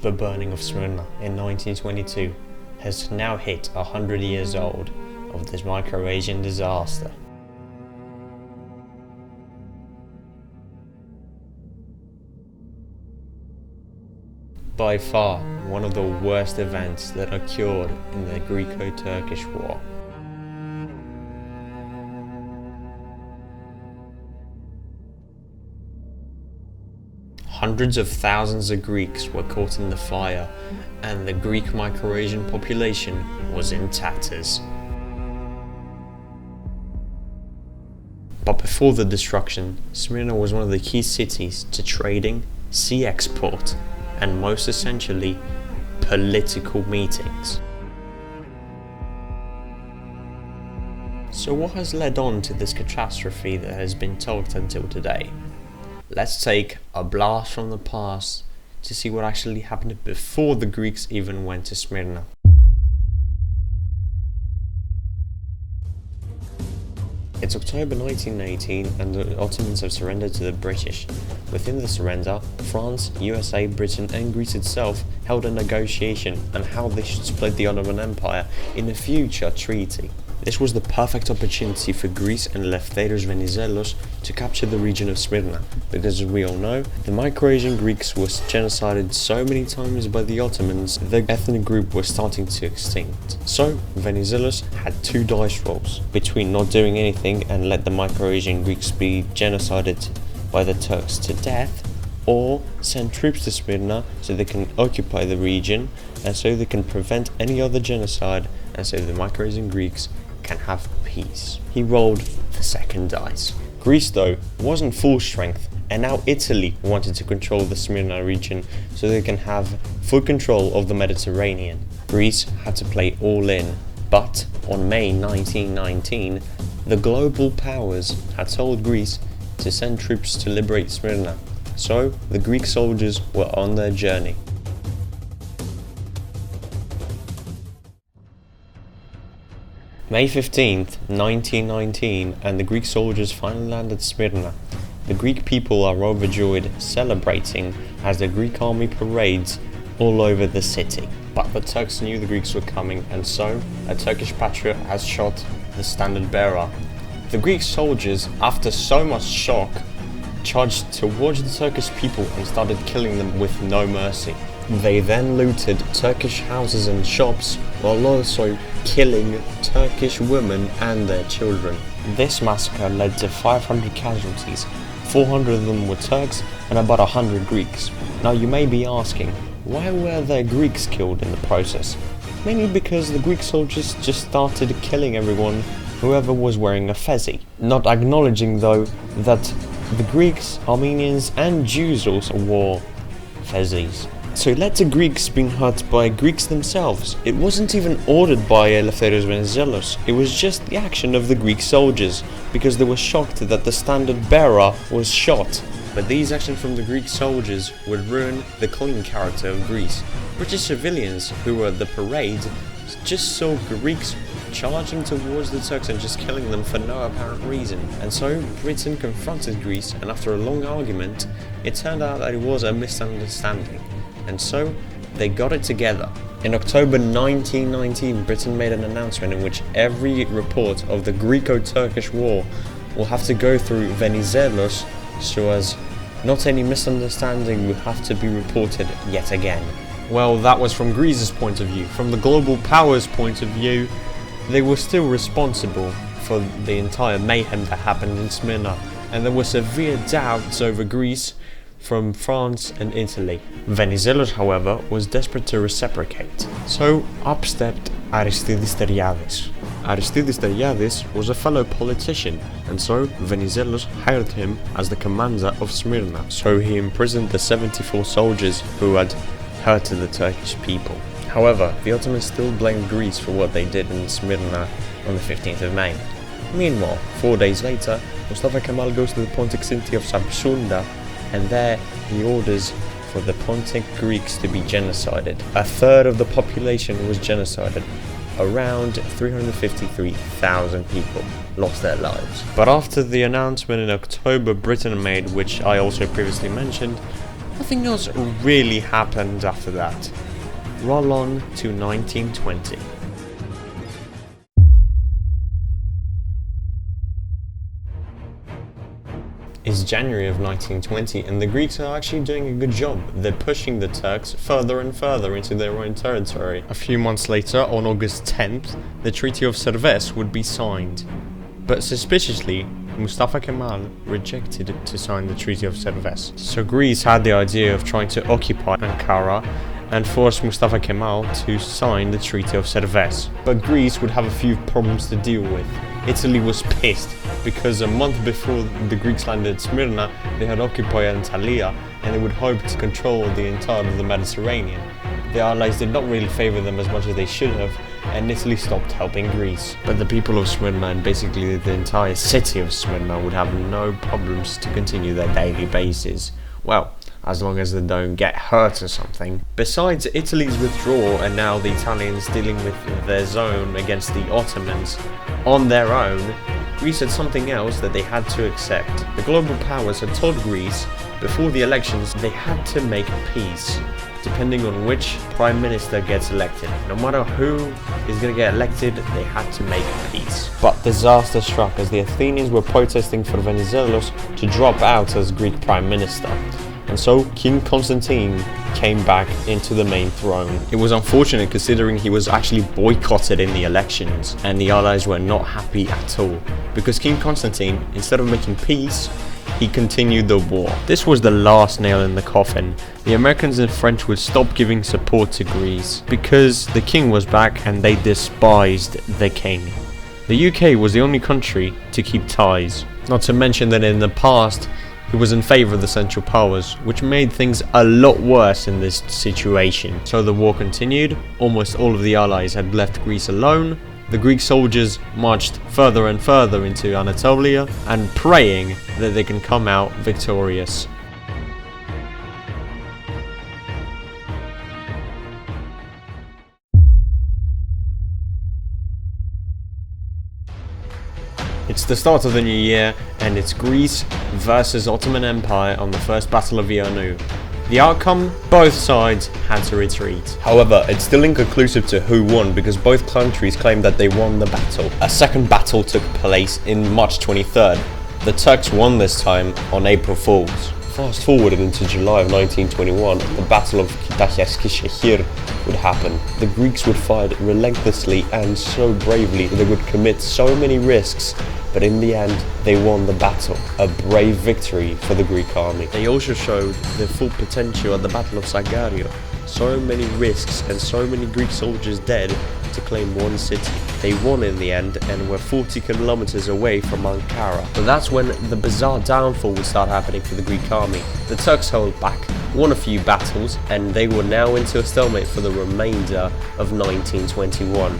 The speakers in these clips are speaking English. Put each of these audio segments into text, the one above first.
The burning of Smyrna in 1922 has now hit 100 years old of this Microasian disaster. By far one of the worst events that occurred in the Greco-Turkish War. Hundreds of thousands of Greeks were caught in the fire, and the Greek Microasian population was in tatters. But before the destruction, Smyrna was one of the key cities to trading, sea export, and most essentially, political meetings. So what has led on to this catastrophe that has been talked until today? Let's take a blast from the past to see what actually happened before the Greeks even went to Smyrna. It's October 1918 and the Ottomans have surrendered to the British. Within the surrender, France, USA, Britain and Greece itself held a negotiation on how they should split the Ottoman Empire in a future treaty. This was the perfect opportunity for Greece and Eleftheros Venizelos to capture the region of Smyrna, because as we all know, the Microasian Greeks were genocided so many times by the Ottomans, the ethnic group was starting to extinct. So Venizelos had two dice rolls, between not doing anything and let the Microasian Greeks be genocided by the Turks to death, or send troops to Smyrna so they can occupy the region and so they can prevent any other genocide and so the Microasian Greeks can have peace. He rolled the second dice. Greece though wasn't full strength, and now Italy wanted to control the Smyrna region so they can have full control of the Mediterranean. Greece had to play all in, but on May 1919 the global powers had told Greece to send troops to liberate Smyrna, so the Greek soldiers were on their journey. May 15th, 1919, and the Greek soldiers finally landed Smyrna. The Greek people are overjoyed, celebrating as the Greek army parades all over the city. But the Turks knew the Greeks were coming, and so a Turkish patriot has shot the standard bearer. The Greek soldiers, after so much shock, charged towards the Turkish people and started killing them with no mercy. They then looted Turkish houses and shops, while also killing Turkish women and their children. This massacre led to 500 casualties. 400 of them were Turks and about 100 Greeks. Now you may be asking, why were there Greeks killed in the process? Mainly because the Greek soldiers just started killing everyone, whoever was wearing a fezzy. Not acknowledging though that the Greeks, Armenians and Jews also wore fezzies. So it led to Greeks being hurt by Greeks themselves. It wasn't even ordered by Eleftheros Venizelos, it was just the action of the Greek soldiers, because they were shocked that the standard bearer was shot. But these actions from the Greek soldiers would ruin the clean character of Greece. British civilians who were at the parade just saw Greeks charging towards the Turks and just killing them for no apparent reason. And so Britain confronted Greece, and after a long argument, it turned out that it was a misunderstanding. And so they got it together. In October 1919, Britain made an announcement in which every report of the Greco-Turkish War will have to go through Venizelos, so as not any misunderstanding will have to be reported yet again. Well, that was from Greece's point of view. From the global powers' point of view, they were still responsible for the entire mayhem that happened in Smyrna, and there were severe doubts over Greece from France and Italy. Venizelos, however, was desperate to reciprocate. So up stepped Aristidis Teriadis. Aristidis Teriadis was a fellow politician, and so Venizelos hired him as the commander of Smyrna. So he imprisoned the 74 soldiers who had hurted the Turkish people. However, the Ottomans still blamed Greece for what they did in Smyrna on the 15th of May. Meanwhile, 4 days later, Mustafa Kemal goes to the Pontic city of Samsunda, and there he orders for the Pontic Greeks to be genocided. A third of the population was genocided. Around 353,000 people lost their lives. But after the announcement in October Britain made, which I also previously mentioned, Nothing else really happened after that. Roll on to 1920. It's January of 1920 and the Greeks are actually doing a good job. They're pushing the Turks further and further into their own territory. A few months later, on August 10th, the Treaty of Serves would be signed. But suspiciously, Mustafa Kemal rejected to sign the Treaty of Serves. So Greece had the idea of trying to occupy Ankara and force Mustafa Kemal to sign the Treaty of Serves. But Greece would have a few problems to deal with. Italy was pissed because a month before the Greeks landed at Smyrna, they had occupied Antalya and they would hope to control the entirety of the Mediterranean. The Allies did not really favour them as much as they should have, and Italy stopped helping Greece. But the people of Smyrna and basically the entire city of Smyrna would have no problems to continue their daily basis. Well, as long as they don't get hurt or something. Besides Italy's withdrawal and now the Italians dealing with their zone against the Ottomans on their own, Greece had something else that they had to accept. The global powers had told Greece before the elections they had to make peace, depending on which prime minister gets elected. No matter who is going to get elected, they had to make peace. But disaster struck as the Athenians were protesting for Venizelos to drop out as Greek prime minister. And so King Constantine came back into the main throne. It was unfortunate considering he was actually boycotted in the elections and the Allies were not happy at all, because King Constantine, instead of making peace, he continued the war. This was the last nail in the coffin. The Americans and French would stop giving support to Greece because the king was back and they despised the king. The UK was the only country to keep ties. Not to mention that in the past, he was in favour of the Central Powers, which made things a lot worse in this situation. So the war continued, almost all of the Allies had left Greece alone, the Greek soldiers marched further and further into Anatolia and praying that they can come out victorious. It's the start of the new year, and it's Greece versus Ottoman Empire on the First Battle of Ianu. The outcome? Both sides had to retreat. However, it's still inconclusive to who won because both countries claim that they won the battle. A second battle took place in March 23rd. The Turks won this time on April Fools. Fast forwarded into July of 1921, the Battle of Kütahya would happen. The Greeks would fight relentlessly and so bravely they would commit so many risks, but in the end they won the battle. A brave victory for the Greek army. They also showed their full potential at the Battle of Sagario. So many risks and so many Greek soldiers dead to claim one city. They won in the end and were 40 kilometers away from Ankara. But that's when the bizarre downfall would start happening for the Greek army. The Turks held back, won a few battles, and they were now into a stalemate for the remainder of 1921.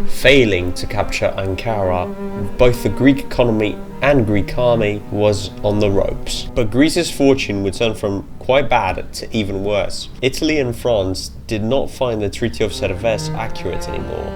Failing to capture Ankara, both the Greek economy and Greek army was on the ropes. But Greece's fortune would turn from quite bad to even worse. Italy and France did not find the Treaty of Serves accurate anymore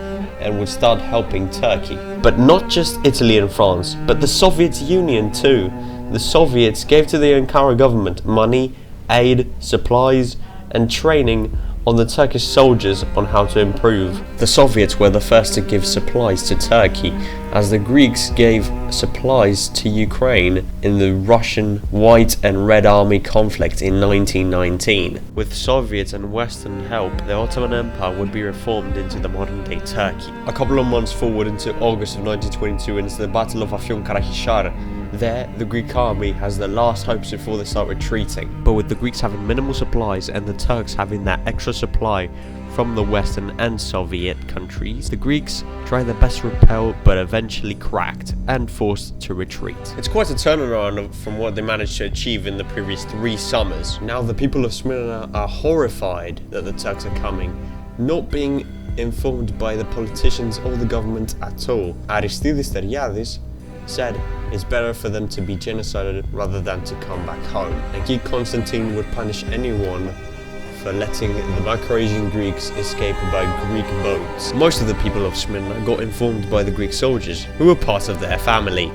and would start helping Turkey. But not just Italy and France, but the Soviet Union too. The Soviets gave to the Ankara government money, aid, supplies, and training on the Turkish soldiers on how to improve. The Soviets were the first to give supplies to Turkey, as the Greeks gave supplies to Ukraine in the Russian White and Red Army conflict in 1919. With Soviet and Western help, the Ottoman Empire would be reformed into the modern-day Turkey. A couple of months forward into August of 1922 and it's the Battle of Afyonkarahisar. There, the Greek army has their last hopes before they start retreating. But with the Greeks having minimal supplies and the Turks having that extra supply from the Western and Soviet countries, the Greeks tried their best to repel but eventually cracked and forced to retreat. It's quite a turnaround from what they managed to achieve in the previous 3 summers. Now the people of Smyrna are horrified that the Turks are coming, not being informed by the politicians or the government at all. Aristidis Teriadis said it's better for them to be genocided rather than to come back home. And King Constantine would punish anyone for letting the Microasian Greeks escape by Greek boats. Most of the people of Smyrna got informed by the Greek soldiers, who were part of their family.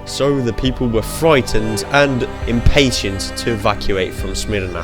So the people were frightened and impatient to evacuate from Smyrna.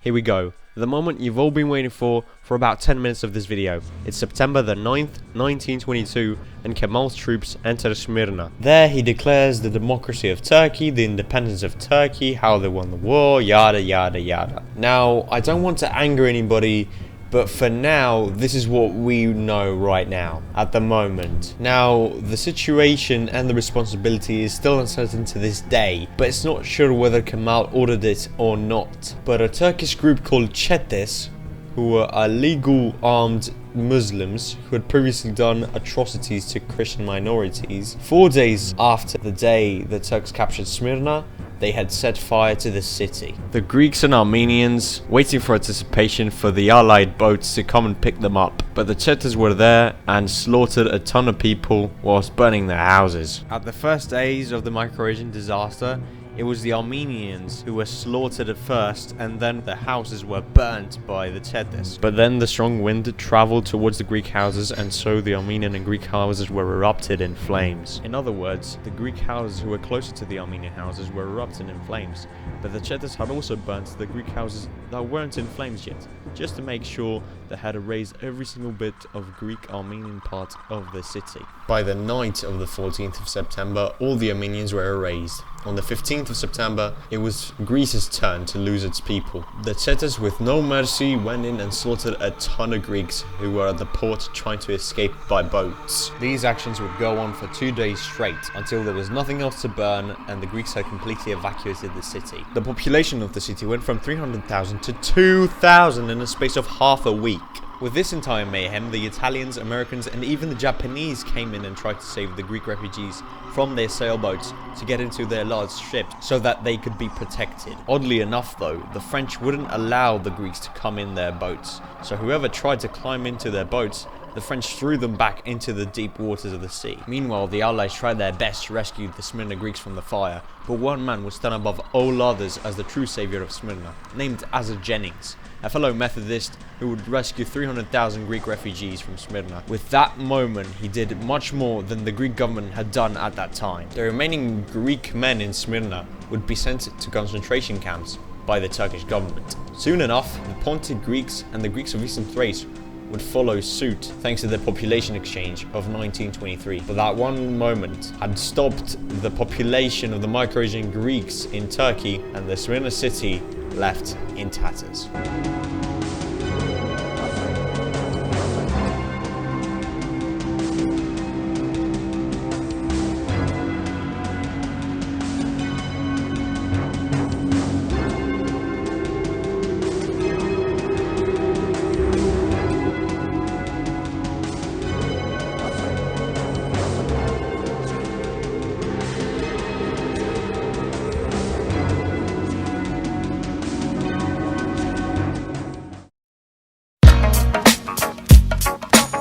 Here we go. The moment you've all been waiting for about 10 minutes of this video. It's September the 9th, 1922, and Kemal's troops enter Smyrna. There he declares the democracy of Turkey, the independence of Turkey, how they won the war, yada yada yada. Now, I don't want to anger anybody, but for now, this is what we know right now, at the moment. Now, the situation and the responsibility is still uncertain to this day, but it's not sure whether Kemal ordered it or not. But a Turkish group called Çetes, who were illegal armed Muslims who had previously done atrocities to Christian minorities, 4 days after the day the Turks captured Smyrna, they had set fire to the city. The Greeks and Armenians waiting for anticipation for the allied boats to come and pick them up, but the Çetes were there and slaughtered a ton of people whilst burning their houses. At the first days of the Microasian disaster, it was the Armenians who were slaughtered at first, and then the houses were burnt by the Çetes. But then the strong wind travelled towards the Greek houses, and so the Armenian and Greek houses were erupted in flames. In other words, the Greek houses who were closer to the Armenian houses were erupted in flames, but the Çetes had also burnt the Greek houses that weren't in flames yet, just to make sure they had erased every single bit of Greek-Armenian part of the city. By the night of the 14th of September, all the Armenians were erased. On the 15th of September, it was Greece's turn to lose its people. The Çetes, with no mercy, went in and slaughtered a ton of Greeks who were at the port trying to escape by boats. These actions would go on for 2 days straight, until there was nothing else to burn and the Greeks had completely evacuated the city. The population of the city went from 300,000 to 2,000 in a space of half a week. With this entire mayhem, the Italians, Americans, and even the Japanese came in and tried to save the Greek refugees from their sailboats to get into their large ships so that they could be protected. Oddly enough though, the French wouldn't allow the Greeks to come in their boats, so whoever tried to climb into their boats, the French threw them back into the deep waters of the sea. Meanwhile, the Allies tried their best to rescue the Smyrna Greeks from the fire, but one man would stand above all others as the true savior of Smyrna, named Asa Jennings, a fellow Methodist who would rescue 300,000 Greek refugees from Smyrna. With that moment, he did much more than the Greek government had done at that time. The remaining Greek men in Smyrna would be sent to concentration camps by the Turkish government. Soon enough, the Pontic Greeks and the Greeks of Eastern Thrace would follow suit thanks to the population exchange of 1923. But that one moment had stopped the population of the Microasian Greeks in Turkey, and the Smyrna city left in tatters.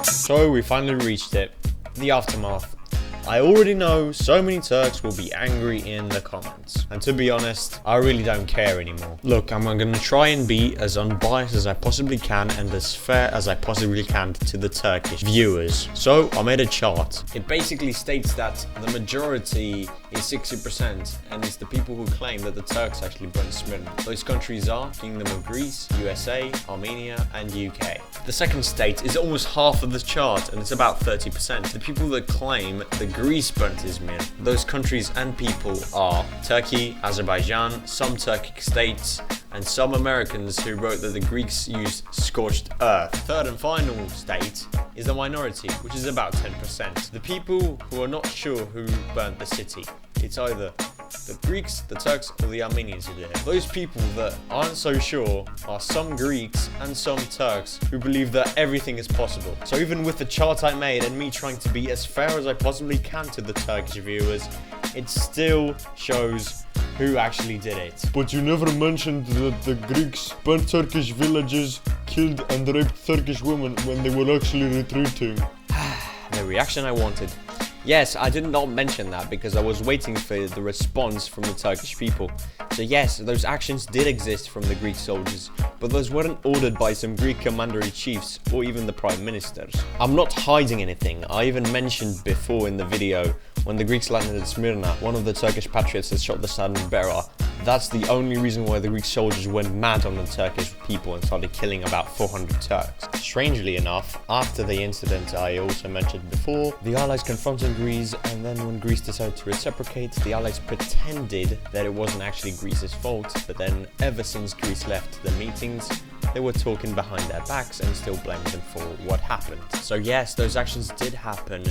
So we finally reached it, the aftermath. I already know so many Turks will be angry in the comments, and to be honest, I really don't care anymore. Look, I'm gonna try and be as unbiased as I possibly can and as fair as I possibly can to the Turkish viewers. So I made a chart. It basically states that the majority is 60%, and it's the people who claim that the Turks actually burnt Smyrna. Those countries are Kingdom of Greece, USA, Armenia, and UK. The second state is almost half of the chart, and it's about 30%. The people that claim the Greece burnt Izmir. Those countries and people are Turkey, Azerbaijan, some Turkic states, and some Americans who wrote that the Greeks used scorched earth. Third and final state is the minority, which is about 10%. The people who are not sure who burnt the city. It's either the Greeks, the Turks, or the Armenians who did it. Those people that aren't so sure are some Greeks and some Turks who believe that everything is possible. So even with the chart I made and me trying to be as fair as I possibly can to the Turkish viewers, it still shows who actually did it. But you never mentioned that the Greeks burnt Turkish villages, killed and raped Turkish women when they were actually retreating. The reaction I wanted. Yes, I did not mention that because I was waiting for the response from the Turkish people. So yes, those actions did exist from the Greek soldiers, but those weren't ordered by some Greek commander-in-chiefs or even the prime ministers. I'm not hiding anything. I even mentioned before in the video, when the Greeks landed at Smyrna, one of the Turkish patriots had shot the standard bearer. That's the only reason why the Greek soldiers went mad on the Turkish people and started killing about 400 Turks. Strangely enough, after the incident I also mentioned before, the Allies confronted Greece, and then when Greece decided to reciprocate, the Allies pretended that it wasn't actually Greece's fault, but then ever since Greece left the meetings, they were talking behind their backs and still blamed them for what happened. So yes, those actions did happen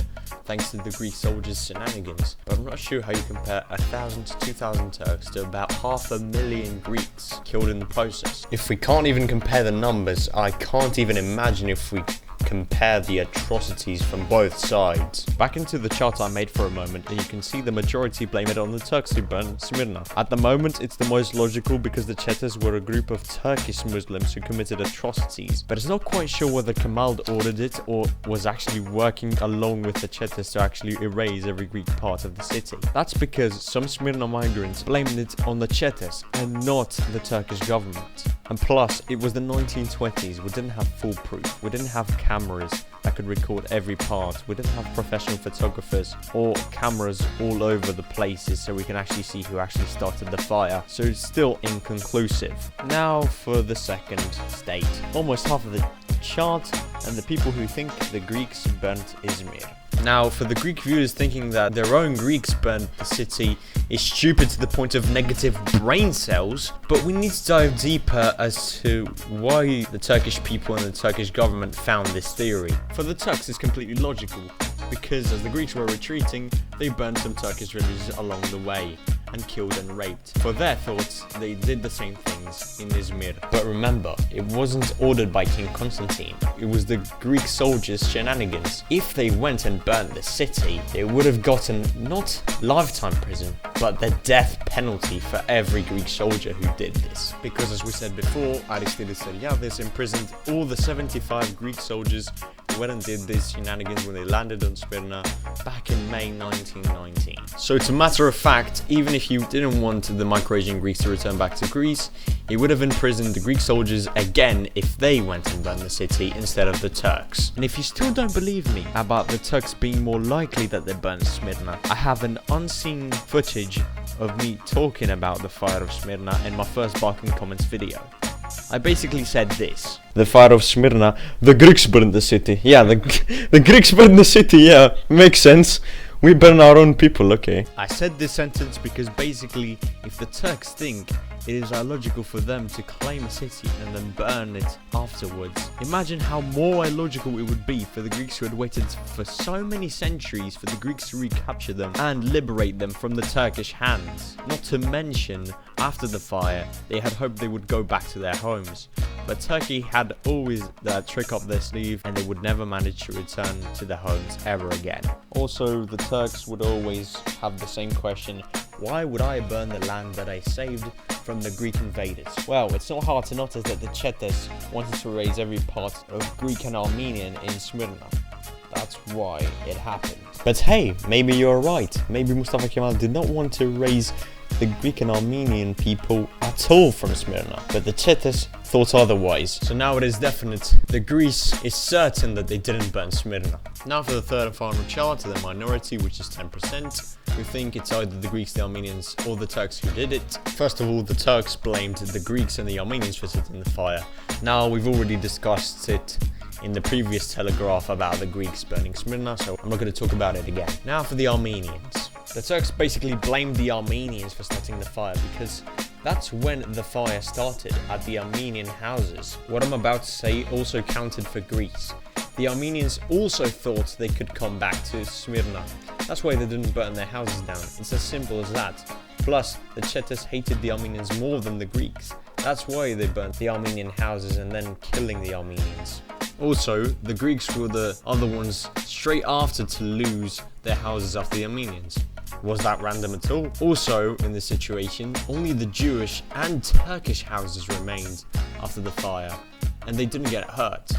thanks to the Greek soldiers' shenanigans, but I'm not sure how you compare 1,000 to 2,000 Turks to about 500,000 Greeks killed in the process. If we can't even compare the numbers, I can't even imagine if we compare the atrocities from both sides. Back into the chart I made for a moment, and you can see the majority blame it on the Turks who burned Smyrna. At the moment, it's the most logical because the Chetars were a group of Turkish Muslims who committed atrocities, but it's not quite sure whether Kemal ordered it or was actually working along with the Chetars to actually erase every Greek part of the city. That's because some Smyrna migrants blamed it on the Chetars and not the Turkish government. And plus, it was the 1920s, we didn't have foolproof, we didn't have cameras that could record every part, we didn't have professional photographers or cameras all over the places so we can actually see who actually started the fire, so it's still inconclusive. Now for the second state. Almost half of the chart and the people who think the Greeks burnt Izmir. Now, for the Greek viewers thinking that their own Greeks burned the city is stupid to the point of negative brain cells, but we need to dive deeper as to why the Turkish people and the Turkish government found this theory. For the Turks, it's completely logical, because as the Greeks were retreating, they burned some Turkish villages along the way and killed and raped. For their thoughts, they did the same things in Izmir. But remember, it wasn't ordered by King Constantine. It was the Greek soldiers' shenanigans. If they went and burnt the city, they would have gotten not lifetime prison, but the death penalty for every Greek soldier who did this. Because as we said before, Aristides imprisoned all the 75 Greek soldiers who went and did these shenanigans when they landed on Smyrna back in May 1919. So it's a matter of fact, even if you didn't want the Microasian Greeks to return back to Greece, he would have imprisoned the Greek soldiers again if they went and burned the city instead of the Turks. And if you still don't believe me about the Turks being more likely that they burned Smyrna, I have an unseen footage of me talking about the fire of Smyrna in my first Balkan Comments video. I basically said this: the fire of Smyrna, the Greeks burned the city. Yeah, the Greeks burned the city, yeah, makes sense. We burn our own people, okay. I said this sentence because basically, if the Turks think it is illogical for them to claim a city and then burn it afterwards, imagine how more illogical it would be for the Greeks who had waited for so many centuries for the Greeks to recapture them and liberate them from the Turkish hands. Not to mention, after the fire, they had hoped they would go back to their homes. But Turkey had always that trick up their sleeve, and they would never manage to return to their homes ever again. Also, the Turks would always have the same question: why would I burn the land that I saved from the Greek invaders? Well, it's not hard to notice that the Chetars wanted to raise every part of Greek and Armenian in Smyrna. That's why it happened. But hey, maybe you're right. Maybe Mustafa Kemal did not want to raise the Greek and Armenian people at all from Smyrna, but the Chetars thought otherwise. So now it is definite. The Greece is certain that they didn't burn Smyrna. Now for the third and final chart, the minority, which is 10%. We think it's either the Greeks, the Armenians, or the Turks who did it. First of all, the Turks blamed the Greeks and the Armenians for setting the fire. Now, we've already discussed it in the previous telegraph about the Greeks burning Smyrna, so I'm not going to talk about it again. Now for the Armenians. The Turks basically blamed the Armenians for starting the fire because that's when the fire started, at the Armenian houses. What I'm about to say also counted for Greece. The Armenians also thought they could come back to Smyrna. That's why they didn't burn their houses down. It's as simple as that. Plus, the Chetars hated the Armenians more than the Greeks. That's why they burnt the Armenian houses and then killing the Armenians. Also, the Greeks were the other ones straight after to lose their houses after the Armenians. Was that random at all? Also, in this situation, only the Jewish and Turkish houses remained after the fire, and they didn't get hurt.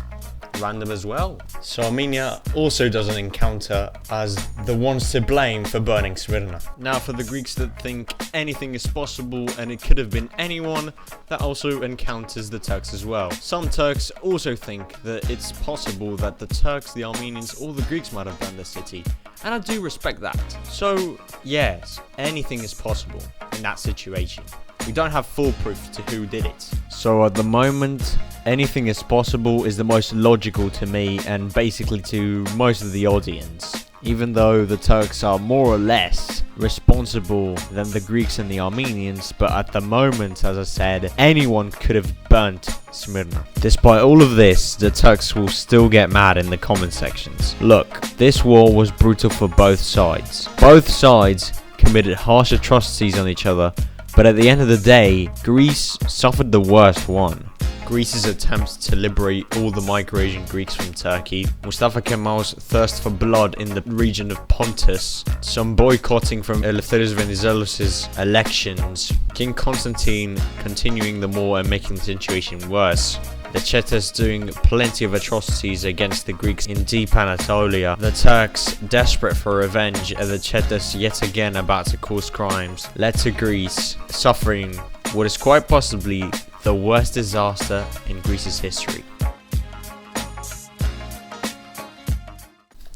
random as well. So Armenia also doesn't encounter as the ones to blame for burning Smyrna. Now for the Greeks that think anything is possible and it could have been anyone, that also encounters the Turks as well. Some Turks also think that it's possible that the Turks, the Armenians, or the Greeks might have burned the city. And I do respect that. So yes, anything is possible in that situation. We don't have full proof to who did it. So at the moment, anything is possible is the most logical to me and basically to most of the audience. Even though the Turks are more or less responsible than the Greeks and the Armenians, but at the moment, as I said, anyone could have burnt Smyrna. Despite all of this, the Turks will still get mad in the comment sections. Look, this war was brutal for both sides. Both sides committed harsh atrocities on each other, but at the end of the day, Greece suffered the worst one. Greece's attempts to liberate all the Microasian Greeks from Turkey, Mustafa Kemal's thirst for blood in the region of Pontus, some boycotting from Eleftherios Venizelos' elections, King Constantine continuing the war and making the situation worse, the Chetas doing plenty of atrocities against the Greeks in deep Anatolia, the Turks desperate for revenge, and the Chetas yet again about to cause crimes, led to Greece suffering what is quite possibly the worst disaster in Greece's history.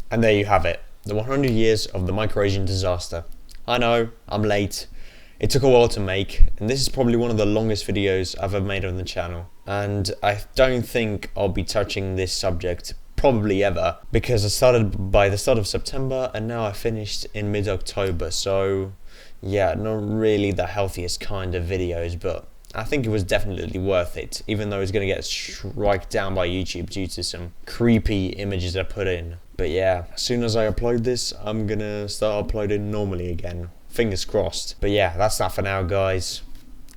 And there you have it, the 100 years of the Microasian disaster. I know, I'm late. It took a while to make, and this is probably one of the longest videos I've ever made on the channel. And I don't think I'll be touching this subject probably ever, because I started by the start of September and now I finished in mid-October. So yeah, not really the healthiest kind of videos, but I think it was definitely worth it, even though it's going to get struck down by YouTube due to some creepy images I put in. But yeah, as soon as I upload this, I'm going to start uploading normally again. Fingers crossed. But yeah, that's that for now, guys.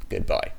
Goodbye.